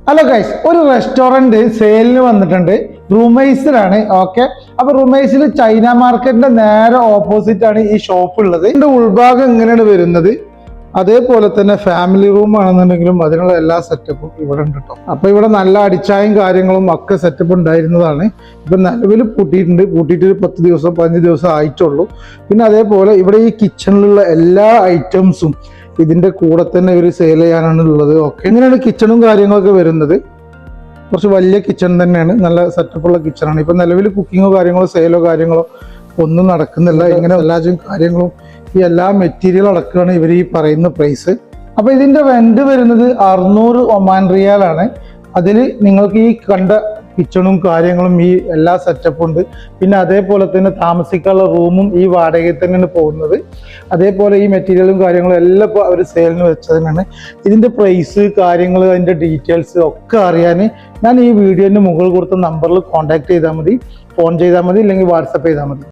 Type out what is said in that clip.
Hello guys, ഒരു restaurant സെയിലിന് വന്നിട്ടുണ്ട്. റൂമൈസിലാണ്. Okay, അപ്പൊ റൂമൈസിൽ ചൈന മാർക്കറ്റിന്റെ നേരെ ഓപ്പോസിറ്റ് ആണ് ഈ ഷോപ്പ് ഉള്ളത്. ഇതിന്റെ ഉൾഭാഗം ഇങ്ങനെയാണ് വരുന്നത്. അതേപോലെ തന്നെ ഫാമിലി റൂം ആണെന്നുണ്ടെങ്കിലും അതിനുള്ള എല്ലാ സെറ്റപ്പും ഇവിടെ ഉണ്ട് കേട്ടോ. അപ്പൊ ഇവിടെ നല്ല അടിച്ചായും കാര്യങ്ങളും ഒക്കെ സെറ്റപ്പ് ഉണ്ടായിരുന്നതാണ്. ഇപ്പൊ നിലവിൽ പൂട്ടിയിട്ട് ഒരു 10 ദിവസം 15 ദിവസം ആയിട്ടുള്ളൂ. പിന്നെ അതേപോലെ ഇവിടെ ഈ കിച്ചണിലുള്ള എല്ലാ ഐറ്റംസും ഇതിന്റെ കൂടെ തന്നെ ഇവർ സെയിൽ ചെയ്യാനാണ് ഉള്ളത്. ഓക്കെ, എങ്ങനെയാണ് കിച്ചണും കാര്യങ്ങളൊക്കെ വരുന്നത്? കുറച്ച് വലിയ കിച്ചൺ തന്നെയാണ്, നല്ല സെറ്റപ്പുള്ള കിച്ചണാണ്. ഇപ്പൊ നിലവിൽ കുക്കിങ്ങോ കാര്യങ്ങളോ സെയിലോ കാര്യങ്ങളോ ഒന്നും നടക്കുന്നില്ല. ഇങ്ങനെ എല്ലാ കാര്യങ്ങളും ഈ എല്ലാ മെറ്റീരിയൽ അടക്കമാണ് ഇവർ ഈ പറയുന്ന പ്രൈസ്. അപ്പൊ ഇതിന്റെ റെന്റ് വരുന്നത് 600 ഒമാൻ റിയാലാണ്. അതിൽ നിങ്ങൾക്ക് ഈ കണ്ട കിച്ചണും കാര്യങ്ങളും ഈ എല്ലാ സെറ്റപ്പും ഉണ്ട്. പിന്നെ അതേപോലെ തന്നെ താമസിക്കാനുള്ള റൂമും ഈ വാടകയിൽ തന്നെയാണ് പോകുന്നത്. അതേപോലെ ഈ മെറ്റീരിയലും കാര്യങ്ങളും എല്ലാം ഇപ്പോൾ അവർ സെയിലിന് വെച്ചതിനാണ്. ഇതിന്റെ പ്രൈസ് കാര്യങ്ങൾ അതിന്റെ ഡീറ്റെയിൽസ് ഒക്കെ അറിയാൻ ഞാൻ ഈ വീഡിയോന്റെ മുകളിൽ കൊടുത്ത നമ്പറിൽ കോൺടാക്ട് ചെയ്താൽ മതി, ഫോൺ ചെയ്താൽ മതി, ഇല്ലെങ്കിൽ വാട്സപ്പ് ചെയ്താൽ മതി.